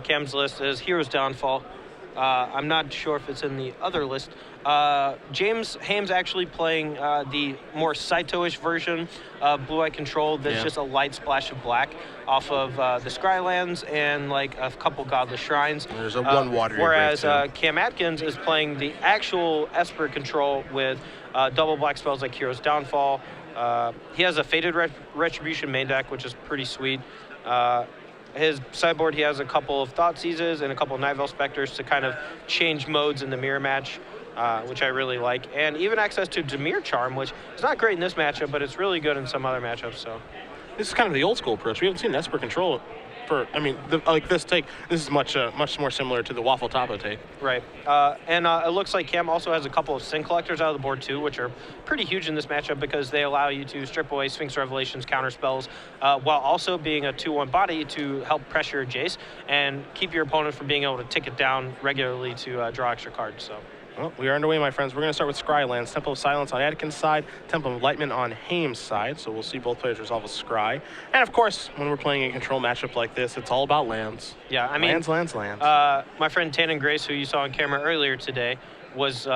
Cam's list is Hero's Downfall. I'm not sure if it's in the other list. James Hames actually playing the more Saito-ish version of Blue-Eye Control. That's just a light splash of black off of the Scrylands and like a couple Godless Shrines. There's a one water. Whereas Cam Adkins is playing the actual Esper Control with double black spells like Hero's Downfall. He has a Fated Retribution main deck, which is pretty sweet. His sideboard, he has a couple of Thought Seizes and a couple of Night Veil Specters to kind of change modes in the mirror match, which I really like. And even access to Dimir Charm, which is not great in this matchup, but it's really good in some other matchups. So this is kind of the old school approach. We haven't seen Esper Control for, I mean, this take. This is much more similar to the Waffle Tapo take. Right. And it looks like Cam also has a couple of Sin Collectors out of the board too, which are pretty huge in this matchup because they allow you to strip away Sphinx Revelations counter spells while also being a 2/1 body to help pressure Jace and keep your opponent from being able to tick it down regularly to draw extra cards. So. Well, we are underway, my friends. We're going to start with Scrylands. Temple of Silence on Adkins' side, Temple of Enlightenment on Hames' side. So we'll see both players resolve a Scry. And of course, when we're playing a control matchup like this, it's all about lands. Yeah, I mean, lands. My friend Tannen Grace, who you saw on camera earlier today, was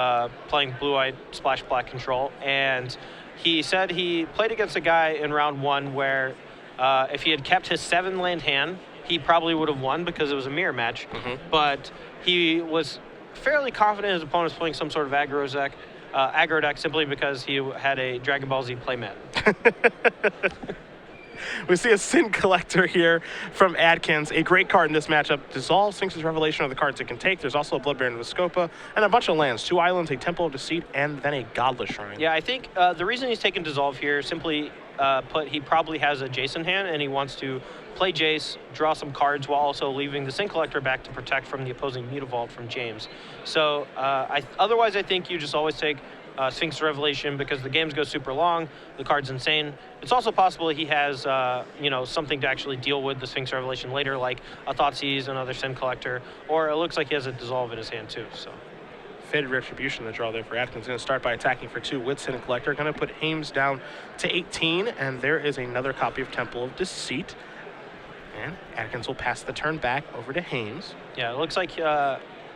playing Blue-Eyed Splash Black Control, and he said he played against a guy in round 1 where if he had kept his 7-land hand, he probably would have won because it was a mirror match. But he was fairly confident his opponent was playing some sort of aggro deck simply because he had a Dragon Ball Z playmat. We see a Sin Collector here from Adkins. A great card in this matchup. Dissolve, Sphinx's Revelation are the cards it can take. There's also a Blood Baron Viscopa and a bunch of lands. 2 islands, a Temple of Deceit, and then a Godless Shrine. Yeah, I think the reason he's taking Dissolve here, simply put, he probably has a Jace in hand and he wants to play Jace, draw some cards while also leaving the Sin Collector back to protect from the opposing Mutavault from James. So otherwise, I think you just always take Sphinx Revelation because the games go super long, the card's insane. It's also possible he has something to actually deal with the Sphinx Revelation later, like a Thoughtseize, another Sin Collector, or it looks like he has a Dissolve in his hand too. So. Fated Retribution, the draw there for Adkins. Going to start by attacking for 2 with Sin Collector. Going to put Hames down to 18, and there is another copy of Temple of Deceit. And Adkins will pass the turn back over to Hames. Yeah, it looks like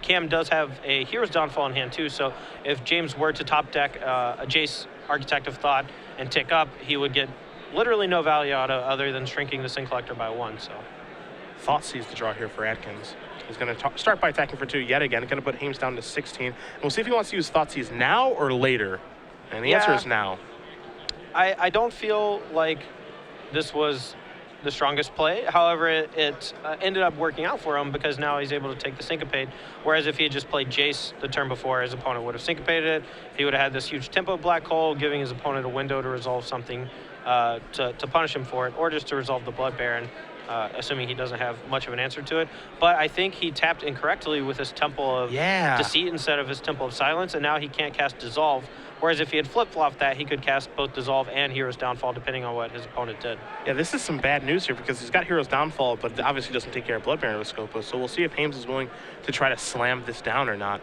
Cam does have a Hero's Downfall in hand too, so if James were to top deck a Jace Architect of Thought and tick up, he would get literally no value out of other than shrinking the Sin Collector by 1. So Thoughtseize the draw here for Adkins. He's going to start by attacking for 2 yet again. Going to put Hames down to 16. And we'll see if he wants to use Thoughtseize now or later. And the answer is now. I don't feel like this was the strongest play. However, it ended up working out for him because now he's able to take the Syncopate, whereas if he had just played Jace the turn before, his opponent would have syncopated it. He would have had this huge tempo black hole, giving his opponent a window to resolve something to punish him for it, or just to resolve the Blood Baron, assuming he doesn't have much of an answer to it. But I think he tapped incorrectly with his Temple of Deceit instead of his Temple of Silence, and now he can't cast Dissolve. Whereas if he had flip-flopped that, he could cast both Dissolve and Hero's Downfall, depending on what his opponent did. Yeah, this is some bad news here because he's got Hero's Downfall, but obviously doesn't take care of Blood Baron with Scopa. So we'll see if Hames is willing to try to slam this down or not.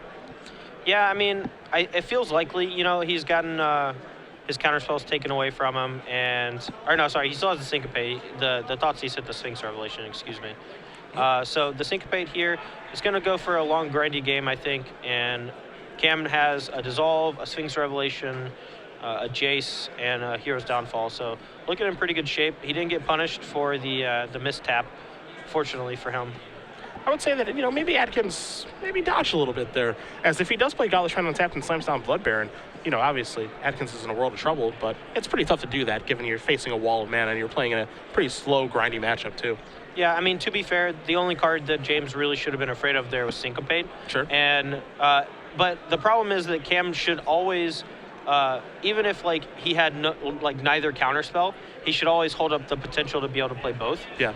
Yeah, I mean, it feels likely. You know, he's gotten his counterspells taken away from him, he still has the Syncopate. The Thoughtseize hit the Sphinx Revelation, excuse me. So the Syncopate here is going to go for a long, grindy game, I think, and Cam has a Dissolve, a Sphinx Revelation, a Jace, and a Hero's Downfall. So looking in pretty good shape. He didn't get punished for the mistap, fortunately for him. I would say that, maybe Adkins dodged a little bit there. As if he does play Godless Shrine untapped and slams down Blood Baron, obviously Adkins is in a world of trouble, but it's pretty tough to do that given you're facing a wall of mana and you're playing in a pretty slow, grindy matchup too. Yeah, I mean, to be fair, the only card that James really should have been afraid of there was Syncopate. Sure. And but the problem is that Cam should always, even if he had neither counterspell, he should always hold up the potential to be able to play both. Yeah.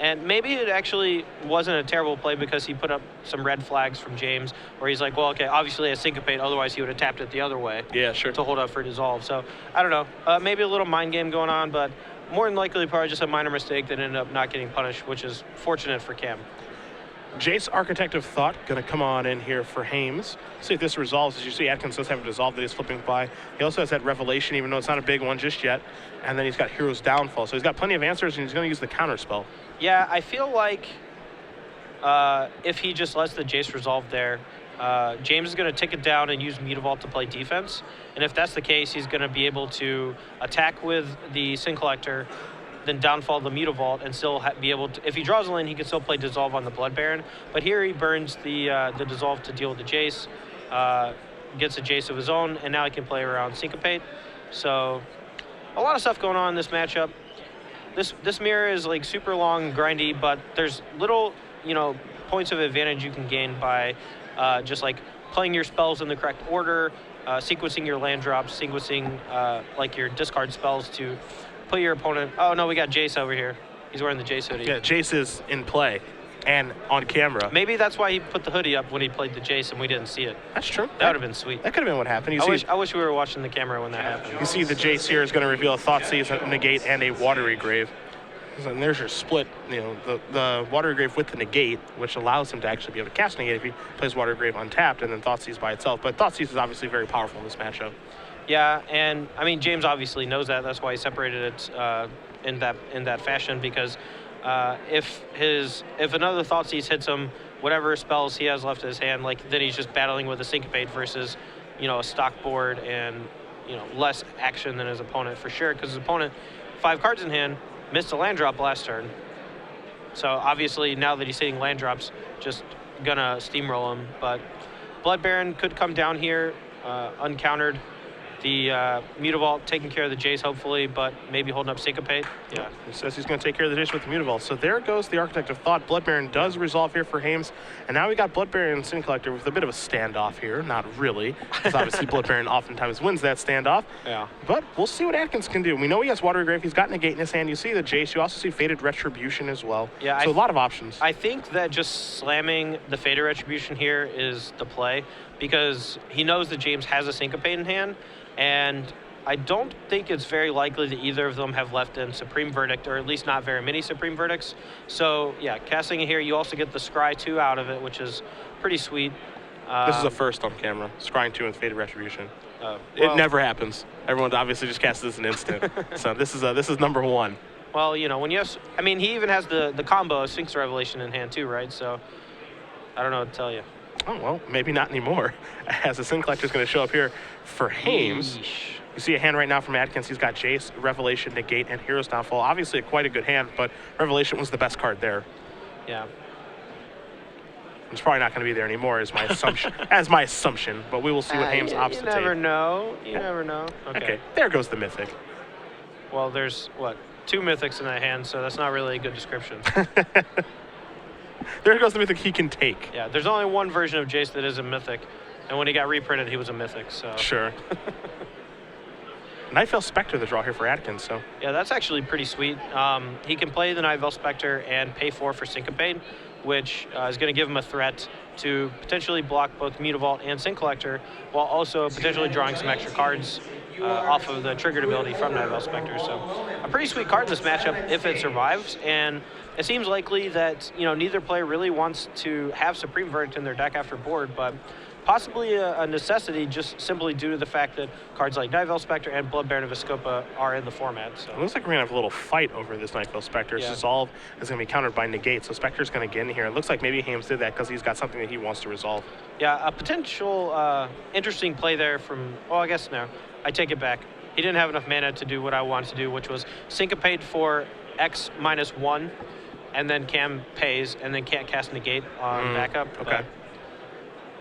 And maybe it actually wasn't a terrible play because he put up some red flags from James where he's like, well, okay, obviously a Syncopate, otherwise he would have tapped it the other way. Yeah, sure. To hold up for Dissolve. So, I don't know. Maybe a little mind game going on, but more than likely probably just a minor mistake that ended up not getting punished, which is fortunate for Cam. Jace, Architect of Thought, going to come on in here for Hames. See if this resolves. As you see, Adkins does have a Dissolve that he's flipping by. He also has that Revelation, even though it's not a big one just yet. And then he's got Hero's Downfall. So he's got plenty of answers, and he's going to use the counter spell. Yeah, I feel like if he just lets the Jace resolve there, James is going to tick it down and use Mutavault to play defense. And if that's the case, he's going to be able to attack with the Sin Collector, then downfall the Mutavault, and still be able to, if he draws a lane, he can still play Dissolve on the Blood Baron. But here he burns the Dissolve to deal with the Jace, gets a Jace of his own, and now he can play around Syncopate. So a lot of stuff going on in this matchup. This mirror is like super long and grindy, but there's little, points of advantage you can gain by just like playing your spells in the correct order, sequencing your land drops, sequencing like your discard spells to put your opponent. Oh no, we got Jace over here. He's wearing the Jace hoodie. Yeah, Jace is in play and on camera. Maybe that's why he put the hoodie up when he played the Jace and we didn't see it. That's true. That would have been sweet. That could have been what happened. I wish we were watching the camera when that happened. You see the Jace here is going to reveal a Thoughtseize, a Negate, and a Watery Grave. And there's your split, the Watery Grave with the Negate, which allows him to actually be able to cast Negate if he plays Watery Grave untapped, and then Thoughtseize by itself. But Thoughtseize is obviously very powerful in this matchup. Yeah, and I mean James obviously knows that. That's why he separated it in that fashion, because if another Thoughtseize hits him, whatever spells he has left in his hand, then he's just battling with a Syncopate versus a stock board and less action than his opponent for sure, because his opponent 5 cards in hand missed a land drop last turn. So obviously now that he's hitting land drops, just gonna steamroll him. But Blood Baron could come down here uncountered. The Mutavault taking care of the Jace, hopefully, but maybe holding up Syncopate. Yeah. He says he's going to take care of the Jace with the Mutavault. So there goes the Architect of Thought. Blood Baron does resolve here for Hames. And now we got Blood Baron and Sin Collector with a bit of a standoff here. Not really, because obviously Blood Baron oftentimes wins that standoff. Yeah. But we'll see what Adkins can do. We know he has Watery Grave. He's got Negate in his hand. You see the Jace. You also see Fated Retribution as well. Yeah. So a lot of options. I think that just slamming the Fated Retribution here is the play, because he knows that James has a Syncopate in hand, and I don't think it's very likely that either of them have left in Supreme Verdict, or at least not very many Supreme Verdicts. So, yeah, casting it here, you also get the Scry 2 out of it, which is pretty sweet. This is a first on camera, Scrying 2 and Fated Retribution. Well, it never happens. Everyone obviously just casts this in an instant. So this is number 1. Well, when you have, I mean, he even has the combo of Sphinx Revelation in hand too, right? So, I don't know what to tell you. Oh, well, maybe not anymore, as the Sin Collector is going to show up here for Hames. Yeesh. You see a hand right now from Adkins. He's got Jace, Revelation, Negate, and Hero's Downfall. Obviously, quite a good hand, but Revelation was the best card there. Yeah. It's probably not going to be there anymore, as my assumption. But we will see what Hames opts to take. You never know. You never know. Okay, there goes the Mythic. Well, there's, 2 Mythics in that hand, so that's not really a good description. There goes the Mythic he can take. Yeah, there's only one version of Jace that is a Mythic, and when he got reprinted, he was a Mythic, so. Sure. Nightveil Spectre the draw here for Adkins, so. Yeah, that's actually pretty sweet. He can play the Nightveil Spectre and pay 4 for Syncopate, which is going to give him a threat to potentially block both Mutavault and Sin Collector, while also potentially drawing some extra cards off of the triggered ability from Nightveil Spectre. So a pretty sweet card in this matchup if it survives, and it seems likely that neither player really wants to have Supreme Verdict in their deck after board, but possibly a necessity just simply due to the fact that cards like Nightveil Spectre and Blood Baron of Vizkopa are in the format. So it looks like we're going to have a little fight over this Nightveil Spectre. Yeah. Dissolve is going to be countered by Negate, so Spectre's going to get in here. It looks like maybe Hames did that because he's got something that he wants to resolve. Yeah, a potential interesting play there from, I guess no, I take it back. He didn't have enough mana to do what I wanted to do, which was Syncopate for X -1, and then Cam pays, and then can't cast Negate on backup. Okay.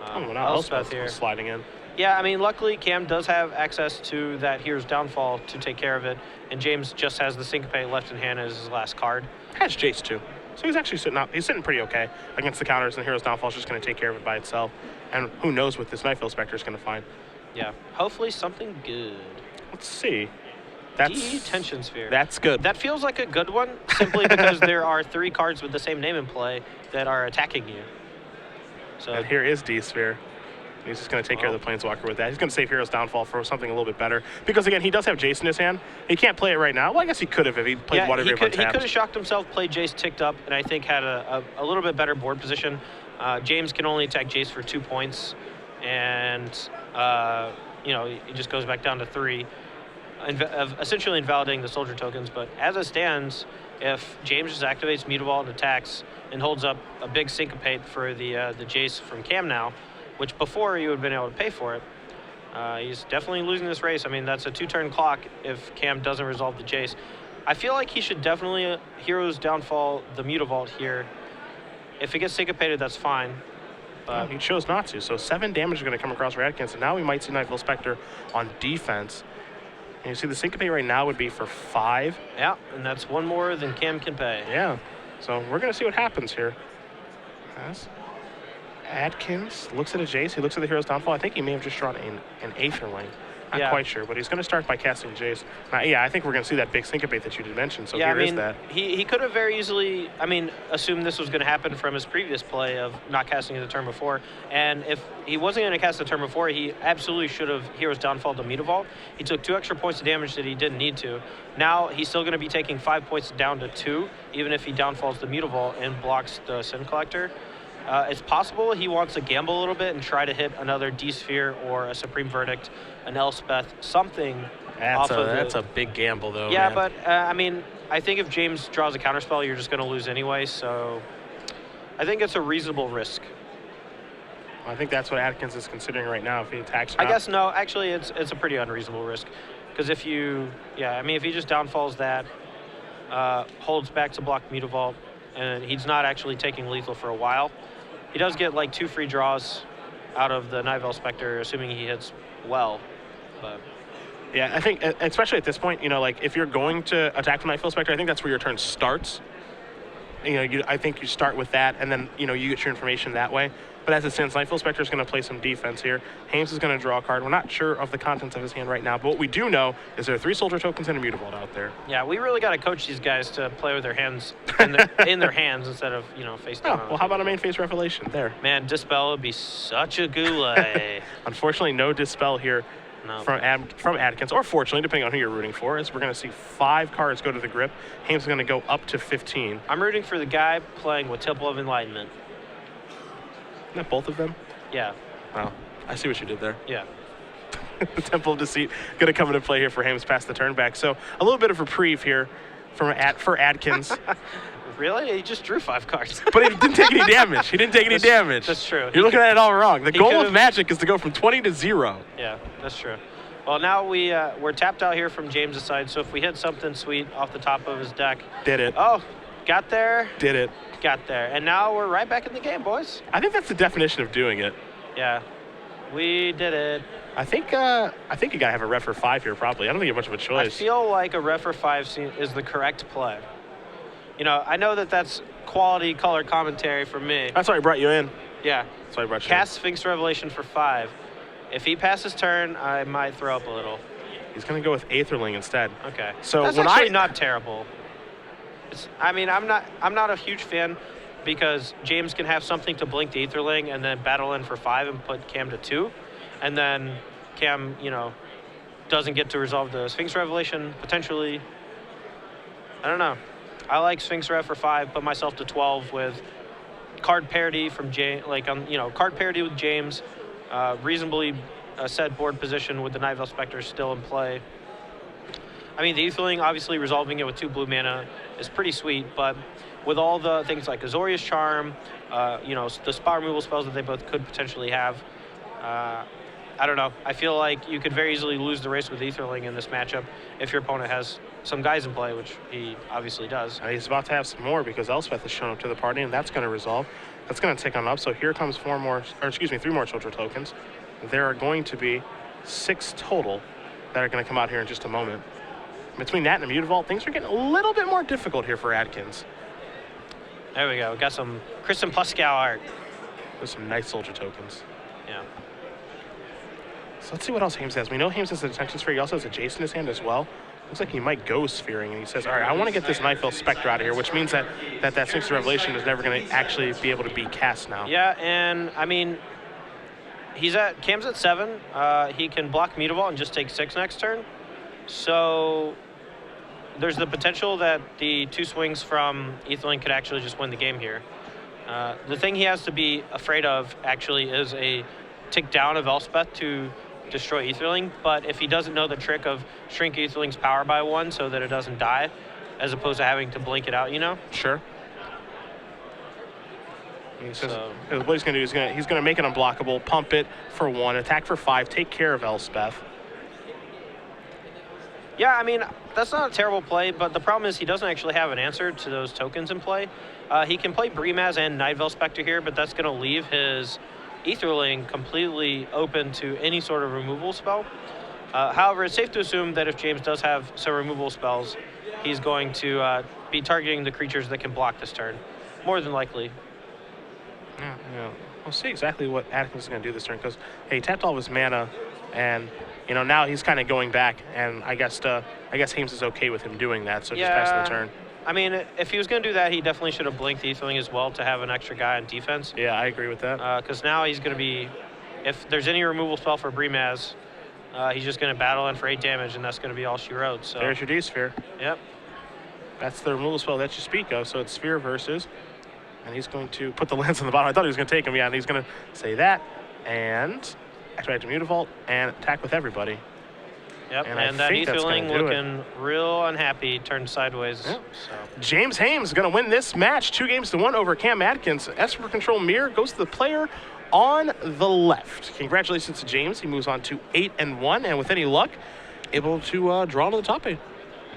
Elspeth here. Sliding in. Yeah, I mean, luckily Cam does have access to that Hero's Downfall to take care of it, and James just has the Syncopate left in hand as his last card. Has Jace too. So he's actually sitting pretty okay against the counters, and Hero's Downfall is just going to take care of it by itself. And who knows what this Nightveil Spectre is going to find. Yeah, hopefully something good. Let's see. That's Detention Sphere. That's good. That feels like a good one, simply because there are 3 cards with the same name in play that are attacking you. So and here is D-Sphere. He's just going to take care of the Planeswalker with that. He's going to save Hero's Downfall for something a little bit better. Because, again, he does have Jace in his hand. He can't play it right now. Well, I guess he could have if he played Water Grave untapped. He could have shocked himself, played Jace ticked up, and I think had a little bit better board position. James can only attack Jace for 2 points, and, he just goes back down to 3. of essentially invalidating the soldier tokens. But as it stands, if James just activates Mutavault and attacks and holds up a big syncopate for the Jace from Cam now, which before you would have been able to pay for it, he's definitely losing this race. I mean, that's a 2-turn clock if Cam doesn't resolve the Jace. I feel like he should definitely Hero's Downfall the Mutavault here. If he gets syncopated, that's fine. But he chose not to. So 7 damage is going to come across for Adkins. And now we might see Nightfall Spectre on defense. And you see the syncopate right now would be for 5. Yeah, and that's 1 more than Cam can pay. Yeah. So we're going to see what happens here. As Adkins looks at a Jace. He looks at the Hero's Downfall. I think he may have just drawn an Aetherling. Not quite sure, but he's going to start by casting Jace. Now, yeah, I think we're going to see that big syncopate that you did mention. So here is that. He could have very easily, assumed this was going to happen from his previous play of not casting it the turn before. And if he wasn't going to cast the turn before, he absolutely should have Hero's Downfall to Mutavault. He took 2 extra points of damage that he didn't need to. Now he's still going to be taking 5 points down to 2, even if he downfalls the Mutavault and blocks the Sin Collector. It's possible he wants to gamble a little bit and try to hit another D-Sphere or a Supreme Verdict, an Elspeth, something. That's a big gamble, though. Yeah, man. but I think if James draws a counterspell, you're just going to lose anyway. So I think it's a reasonable risk. I think that's what Adkins is considering right now if he attacks. I guess no. Actually, it's a pretty unreasonable risk because if he just downfalls that, holds back to block Mutavault, and he's not actually taking lethal for a while. He does get like 2 free draws out of the Nightveil Spectre, assuming he hits well. But yeah, I think especially at this point, like if you're going to attack the Nightveil Spectre, I think that's where your turn starts. I think you start with that, and then you get your information that way. But as it stands, Nightveil Spectre is going to play some defense here. Hames is going to draw a card. We're not sure of the contents of his hand right now, but what we do know is there are 3 soldier tokens and a Mutavault out there. Yeah, we really got to coach these guys to play with their hands in their hands instead of face down. Oh, well, how about a main phase Revelation there? Man, Dispel would be such a goulet. Unfortunately, no Dispel here. No. From Adkins, or fortunately, depending on who you're rooting for, is we're going to see 5 cards go to the grip. Hames is going to go up to 15. I'm rooting for the guy playing with Temple of Enlightenment. Isn't that both of them? Yeah. Wow. I see what you did there. Yeah. The Temple of Deceit going to come into play here for Hames past the turn back. So a little bit of reprieve here for Adkins. Really? He just drew 5 cards. But he didn't take any damage. He didn't take any damage. That's true. You're looking at it all wrong. The goal of Magic is to go from 20 to 0. Yeah, that's true. Well, now we're tapped out here from James' side, so if we hit something sweet off the top of his deck. Did it. Oh, got there. Did it. Got there. And now we're right back in the game, boys. I think that's the definition of doing it. Yeah. We did it. I think you got to have a ref for 5 here, probably. I don't think you have much of a choice. I feel like a ref for 5 is the correct play. I know that's quality color commentary from me. That's why I brought you in. Yeah. That's why I brought you Cast Sphinx Revelation for 5. If he passes turn, I might throw up a little. He's going to go with Aetherling instead. Okay. So that's actually not terrible. I'm not a huge fan because James can have something to blink the Aetherling and then battle in for 5 and put Cam to 2. And then Cam, doesn't get to resolve the Sphinx Revelation, potentially. I don't know. I like Sphinx Rev for 5, put myself to 12 with card parity from James, card parity with James, reasonably set board position with the Nightveil Spectre still in play. The Aetherling, obviously resolving it with 2 blue mana is pretty sweet, but with all the things like Azorius Charm, the spot removal spells that they both could potentially have, I don't know. I feel like you could very easily lose the race with Aetherling in this matchup if your opponent has some guys in play, which he obviously does. He's about to have some more because Elspeth has shown up to the party, and that's going to resolve. That's going to take on up. So here comes 3 more soldier tokens. There are going to be 6 total that are going to come out here in just a moment. Between that and the Mutavault, things are getting a little bit more difficult here for Adkins. There we go. We got some Kristen Pluskow art. There's some nice soldier tokens. Yeah. So let's see what else Hames has. We know Hames has a Detention Sphere. He also has a Jace in his hand as well. Looks like he might go Sphering, and he says, all right, I want to get this Nightveil Spectre out of here, which means that Sphinx Revelation is never going to actually be able to be cast now. Yeah, and Cam's at 7. He can block Mutavault and just take 6 next turn. So there's the potential that the 2 swings from Aetherling could actually just win the game here. The thing he has to be afraid of actually is a tick down of Elspeth to destroy Etherling, but if he doesn't know the trick of shrink Etherling's power by 1 so that it doesn't die, as opposed to having to blink it out, you know? Sure. What he's going to do is he's going to make it unblockable, pump it for 1, attack for 5, take care of Elspeth. Yeah, I mean, that's not a terrible play, but the problem is he doesn't actually have an answer to those tokens in play. He can play Brimaz and Night Spectre here, but that's going to leave his Etherling completely open to any sort of removal spell. However, it's safe to assume that if James does have some removal spells, he's going to be targeting the creatures that can block this turn, more than likely. Yeah. We'll see exactly what Adkins is going to do this turn, because he tapped all of his mana, and now he's kind of going back, and I guess Hames is okay with him doing that, so just passing the turn. I mean, if he was going to do that, he definitely should have blinked Etherling as well to have an extra guy on defense. Yeah, I agree with that. Because now he's going to be, if there's any removal spell for Brimaz, he's just going to battle in for 8 damage, and that's going to be all she wrote. So there's your D-Sphere. Yep. That's the removal spell that you speak of, so it's Sphere versus, and he's going to put the lens on the bottom. I thought he was going to take him, yeah, and he's going to say that, and activate the Mutavault, and attack with everybody. Yep, and that Etherling looking real unhappy, turned sideways. Yep. So. James Hames going to win this match 2-1 over Cam Adkins. Esper Control Mirror goes to the player on the left. Congratulations to James. He moves on to 8-1, and with any luck, able to draw to the top 8.